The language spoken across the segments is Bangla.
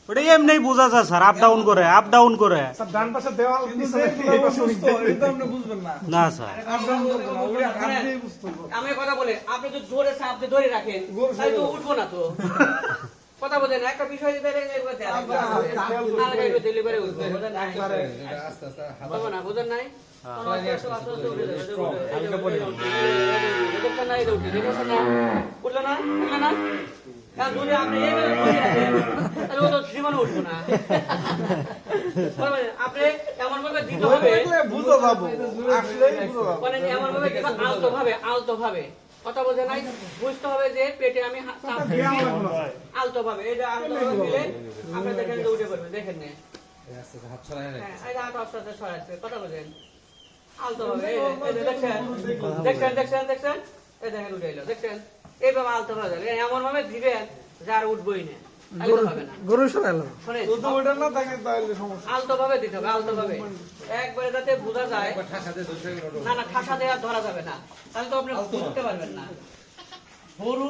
ওটা এমনি বোঝা যায় স্যার, আপ ডাউন করে ডান পাশে দেওয়াল বুঝবেন না স্যার। আমি কথা বলে আপনি তো জোরে চাপ দিয়ে ধরে রাখেন তাহলে তো উঠবো না তো। কথা বলেন একটা বিষয় বোঝেন নাই উঠলো না যদি আপনি জীবনে উঠবো না। আপনি এমন ভাবে দিতে হবে আলতো ভাবে কথা বোঝে নাই, বুঝতে হবে যে পেটে আমি আলতো ভাবে এই যে আলতো ভাবে দিলে আপনি দেখেন উঠে পড়বে। দেখেন না কথা বোঝেন আলতো ভাবে দেখছেন দেখছেন দেখছেন দেখছেন এই দেখেন উঠে এলো দেখছেন এইভাবে আলতো ভাবে এমন ভাবে দিবেন যে আর উঠবই না। আলতো ভাবে দিতে হবে আলতো ভাবে একবারে যাতে বোঝা যায় না না ঠাসা দেওয়া ধরা যাবে না তাহলে তো আপনি বুঝতে পারবেন না। গরু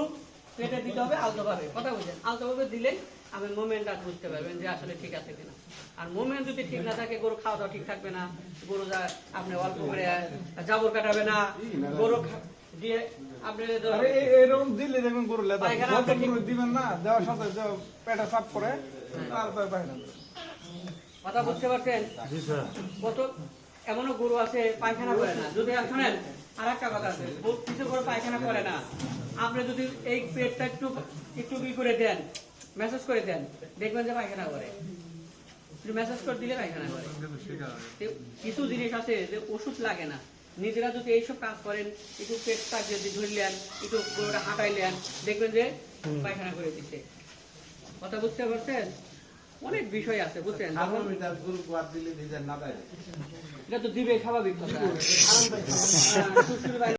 পেটে দিতে হবে আলতো ভাবে কথা বুঝেন আলতো ভাবে দিলে আপনি মোমেন্টটা বুঝতে পারবেন যে আসলে ঠিক আছে কিনা। আর মোমেন্ট যদি ঠিক না থাকে গরু খাওয়া দাওয়া ঠিক থাকবে না, গরু আপনি অল্প করে জাবর কাটাবে না, গরু দিয়ে আপনি এরকম দিলে দেখবেন গরু দিবেন না দেওয়ার সাথে পেটা সাফ করে কথা বুঝতে পারছেন। কত এমনও গরু আছে পায়খানা করে না। যদি শোনেন আর একটা কথা আছে, কিছু গরু পায়খানা করে না, আপনি যদি এই পেটটা একটু একটু কি করে দেন মেসেজ করে দেন দেখবেন যে পায়খানা করে। মেসেজ করে দিলে পায়খানা করে। কিছু জিনিস আছে যে ওষুধ লাগে না, নিজেরা যদি এইসব কাজ করেন একটু পেটটা যদি ধরলেন একটু গরুটা হাঁটাইলেন দেখবেন যে পায়খানা করে দিচ্ছে। কথা বুঝতে পারছেন। অনেক বিষয় আছে বুঝছেন, এটা তো দিবে স্বাভাবিক কথা।